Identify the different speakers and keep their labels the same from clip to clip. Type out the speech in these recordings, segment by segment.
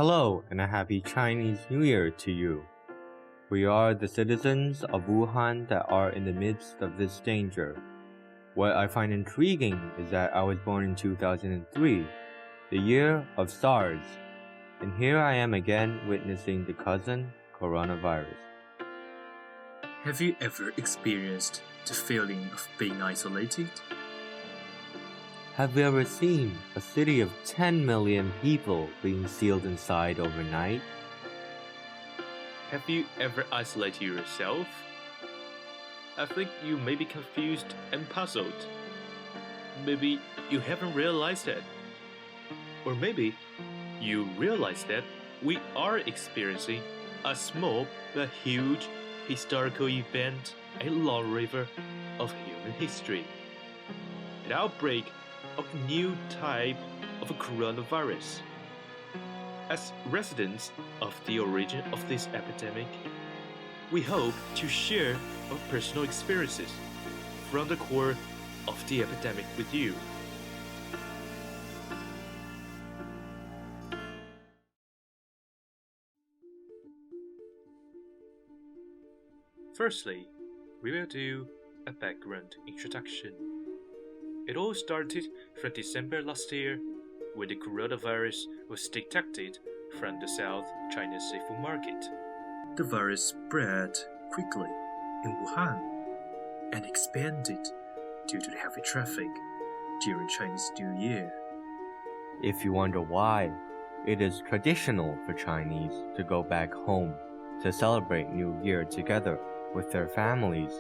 Speaker 1: Hello and a happy Chinese New Year to you. We are the citizens of Wuhan that are in the midst of this danger. What I find intriguing is that I was born in 2003, the year of SARS, and here I am again witnessing the cousin coronavirus.
Speaker 2: Have you ever experienced the feeling of being isolated?
Speaker 1: Have you ever seen a city of 10 million people being sealed inside overnight?
Speaker 3: Have you ever isolated yourself? I think you may be confused and puzzled. Maybe you haven't realized it. Or maybe you realize that we are experiencing a small but huge historical event, a long river of human history. An outbreak of a new type of coronavirus. As residents of the origin of this epidemic, we hope to share our personal experiences from the core of the epidemic with you. Firstly, we will do a background introduction. It all started from December last year, when the coronavirus was detected from the South China seafood market.
Speaker 2: The virus spread quickly in Wuhan and expanded due to the heavy traffic during Chinese New Year.
Speaker 1: If you wonder why, it is traditional for Chinese to go back home to celebrate New Year together with their families,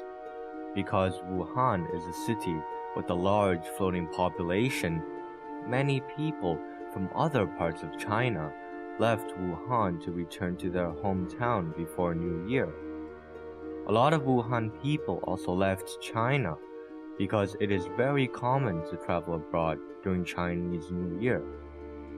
Speaker 1: because Wuhan is a city with a large floating population. Many people from other parts of China left Wuhan to return to their hometown before New Year. A lot of Wuhan people also left China because it is very common to travel abroad during Chinese New Year.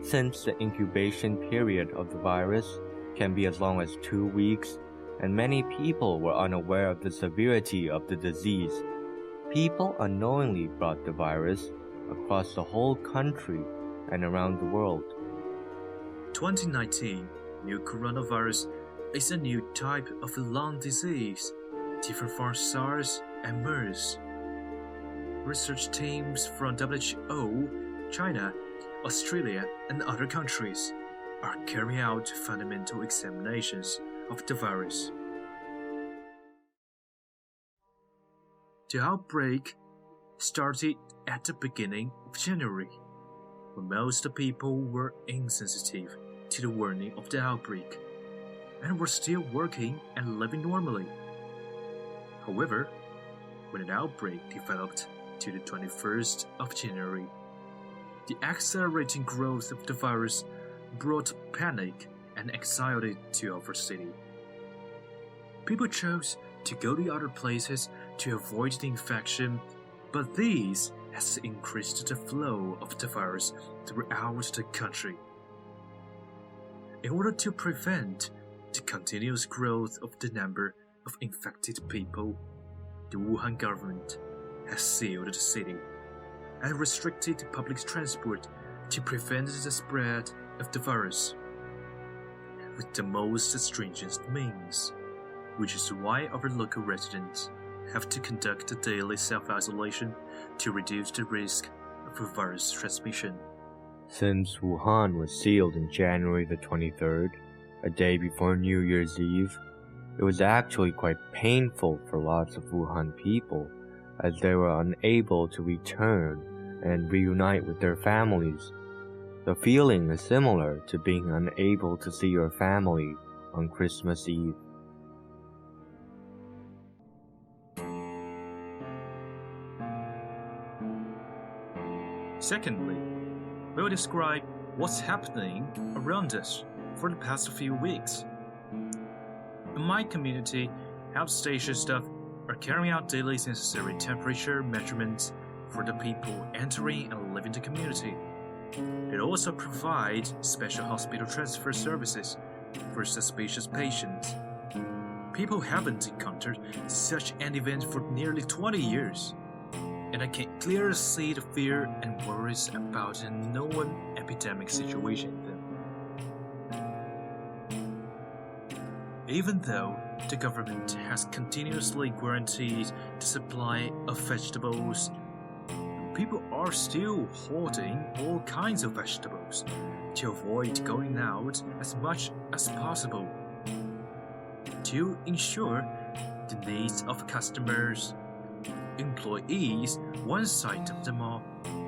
Speaker 1: Since the incubation period of the virus can be as long as 2 weeks, and many people were unaware of the severity of the disease, people unknowingly brought the virus across the whole country and around the world.
Speaker 2: 2019 new coronavirus is a new type of lung disease, different from SARS and MERS. Research teams from WHO, China, Australia, and other countries are carrying out fundamental examinations of the virus. The outbreak started at the beginning of January, when most people were insensitive to the warning of the outbreak and were still working and living normally. However, when an outbreak developed to the 21st of January, the accelerating growth of the virus brought panic and anxiety to our city. People chose to go to other places to avoid the infection, but this has increased the flow of the virus throughout the country. In order to prevent the continuous growth of the number of infected people, the Wuhan government has sealed the city and restricted public transport to prevent the spread of the virus with the most stringent means, which is why our local residents have to conduct a daily self-isolation to reduce the risk of virus transmission.
Speaker 1: Since Wuhan was sealed on January the 23rd, a day before New Year's Eve, it was actually quite painful for lots of Wuhan people, as they were unable to return and reunite with their families. The feeling is similar to being unable to see your family on Christmas Eve.
Speaker 2: Secondly, we'll describe what's happening around us for the past few weeks. In my community, health station staff are carrying out daily necessary temperature measurements for the people entering and leaving the community. It also provides special hospital transfer services for suspicious patients. People haven't encountered such an event for nearly 20 years, and I can clearly see the fear and worries about a known epidemic situation then. Even though the government has continuously guaranteed the supply of vegetables, people are still hoarding all kinds of vegetables to avoid going out as much as possible. To ensure the needs of customers, employees one side of the mall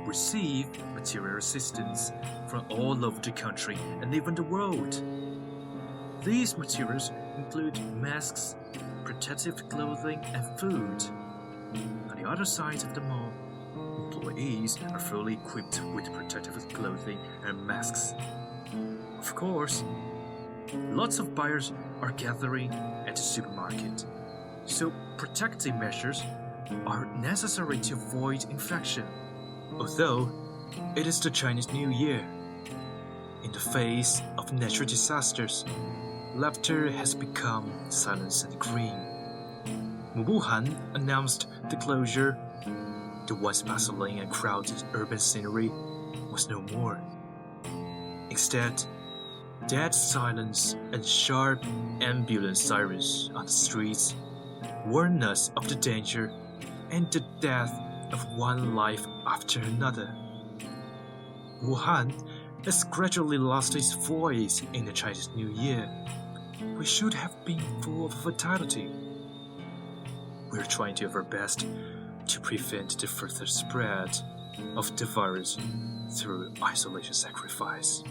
Speaker 2: receive material assistance from all over the country and even the world. These materials include masks, protective clothing, and food. On the other side of the mall, employees are fully equipped with protective clothing and masks. Of course, lots of buyers are gathering at the supermarket, so protective measures are necessary to avoid infection. Although it is the Chinese New Year, in the face of natural disasters, laughter has become silence and green. When Wuhan announced the closure, the once bustling and crowded urban scenery was no more. Instead, dead silence and sharp ambulance sirens on the streets warn us of the danger and the death of one life after another. Wuhan has gradually lost its voice in the Chinese New Year. We should have been full of vitality. We're trying to do our best to prevent the further spread of the virus through isolation sacrifice.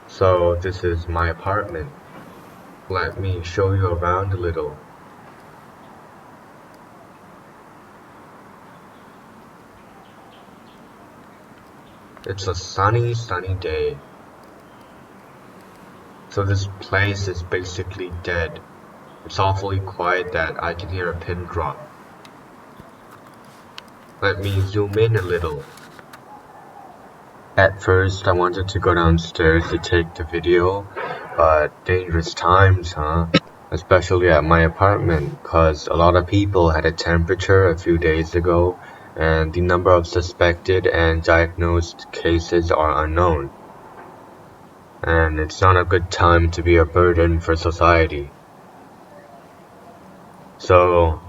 Speaker 1: So this is my apartment. Let me show you around a little. It's a sunny day. So this place is basically dead. It's awfully quiet that I can hear a pin drop. Let me zoom in a little. At first I wanted to go downstairs to take the video, but dangerous times, huh? Especially at my apartment, cause a lot of people had a temperature a few days ago, and the number of suspected and diagnosed cases are unknown. And it's not a good time to be a burden for society. So,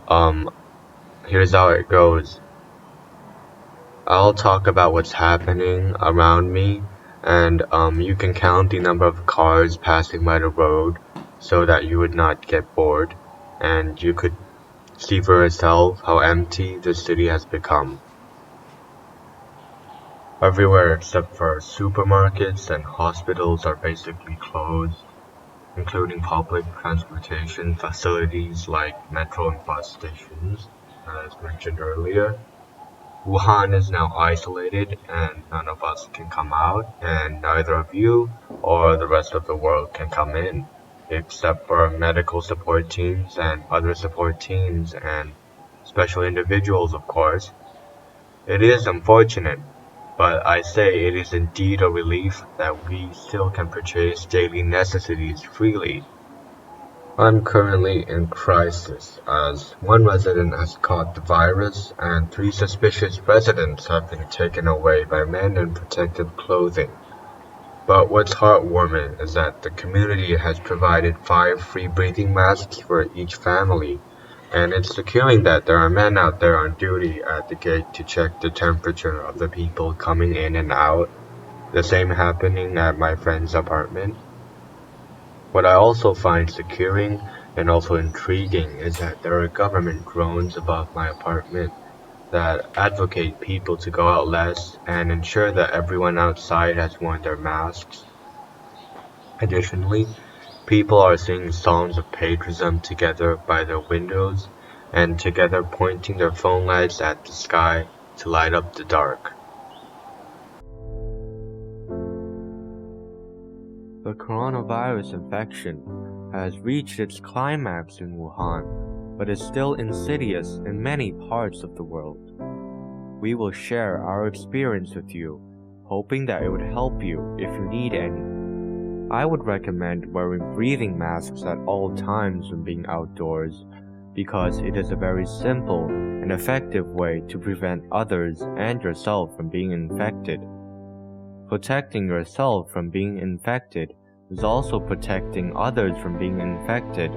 Speaker 1: here's how it goes. I'll talk about what's happening around me, and you can count the number of cars passing by the road so that you would not get bored, and you could see for yourself how empty the city has become. Everywhere except for supermarkets and hospitals are basically closed, including public transportation facilities like metro and bus stations, as mentioned earlier. Wuhan is now isolated and none of us can come out, and neither of you or the rest of the world can come in, except for medical support teams and other support teams and special individuals, of course. It is unfortunate, but I say it is indeed a relief that we still can purchase daily necessities freely. I'm currently in crisis, as one resident has caught the virus and 3 suspicious residents have been taken away by men in protective clothing. But what's heartwarming is that the community has provided 5 free breathing masks for each family, and it's securing that there are men out there on duty at the gate to check the temperature of the people coming in and out, the same happening at my friend's apartment. What I also find securing and also intriguing is that there are government drones above my apartment that advocate people to go out less and ensure that everyone outside has worn their masks. Additionally, people are singing songs of patriotism together by their windows and together pointing their phone lights at the sky to light up the dark. The coronavirus infection has reached its climax in Wuhan, but is still insidious in many parts of the world. We will share our experience with you, hoping that it would help you if you need any. I would recommend wearing breathing masks at all times when being outdoors, because it is a very simple and effective way to prevent others and yourself from being infected. Protecting yourself from being infected is also protecting others from being infected,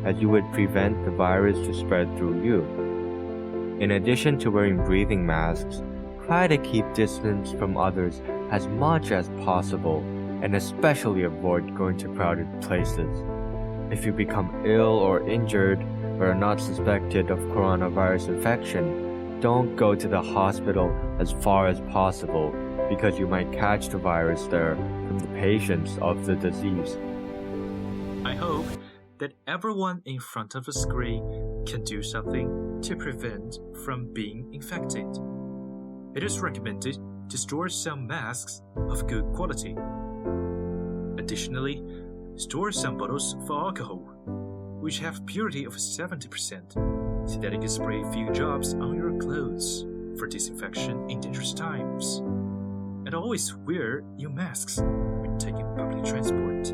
Speaker 1: as you would prevent the virus to spread through you. In addition to wearing breathing masks, try to keep distance from others as much as possible, and especially avoid going to crowded places. If you become ill or injured or are not suspected of coronavirus infection, don't go to the hospital as far as possible, because you might catch the virus there from the patients of the disease.
Speaker 2: I hope that everyone in front of a screen can do something to prevent from being infected. It is recommended to store some masks of good quality. Additionally, store some bottles of alcohol, which have purity of 70%, so that it can spray a few drops on your clothes for disinfection in dangerous times. And always wear your masks when taking public transport.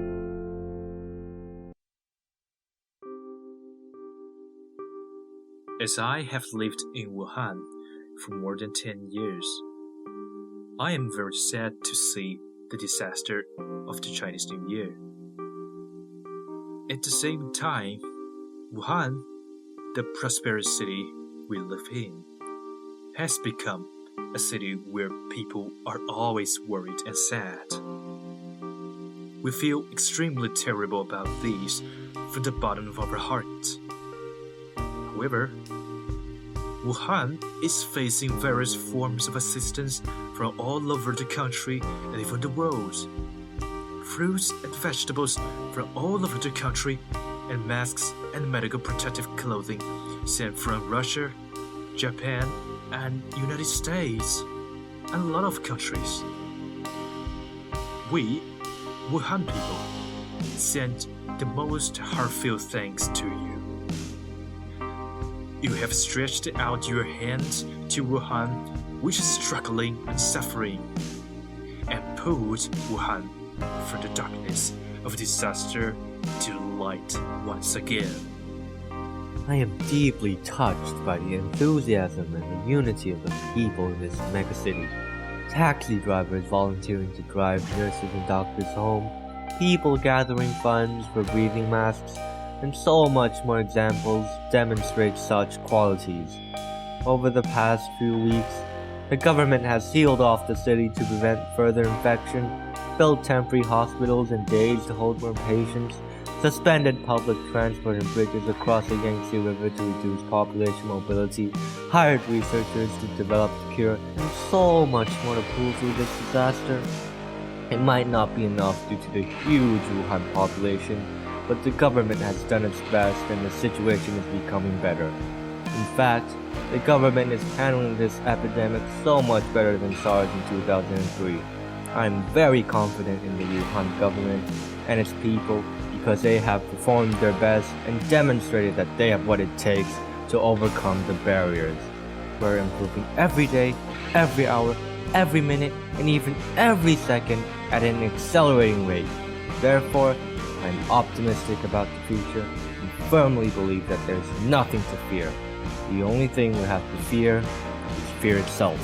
Speaker 2: As I have lived in Wuhan for more than 10 years, I am very sad to see the disaster of the Chinese New Year. At the same time, Wuhan, the prosperous city we live in, has become a city where people are always worried and sad. We feel extremely terrible about this from the bottom of our heart. However, Wuhan is facing various forms of assistance from all over the country and even the world. Fruits and vegetables from all over the country, and masks and medical protective clothing sent from Russia, Japan, and United States, and a lot of countries. We, Wuhan people, send the most heartfelt thanks to you. You have stretched out your hands to Wuhan, which is struggling and suffering, and pulled Wuhan from the darkness of disaster to light once again.
Speaker 1: I am deeply touched by the enthusiasm and the unity of the people in this megacity. Taxi drivers volunteering to drive nurses and doctors home, people gathering funds for breathing masks, and so much more examples demonstrate such qualities. Over the past few weeks, the government has sealed off the city to prevent further infection, built temporary hospitals and days to hold more patients, suspended public transport and bridges across the Yangtze River to reduce population mobility, hired researchers to develop the cure, and so much more to pull through this disaster. It might not be enough due to the huge Wuhan population, but the government has done its best and the situation is becoming better. In fact, the government is handling this epidemic so much better than SARS in 2003. I am very confident in the Wuhan government and its people, because they have performed their best and demonstrated that they have what it takes to overcome the barriers. We're improving every day, every hour, every minute, and even every second at an accelerating rate. Therefore, I'm optimistic about the future and firmly believe that there's nothing to fear. The only thing we have to fear is fear itself.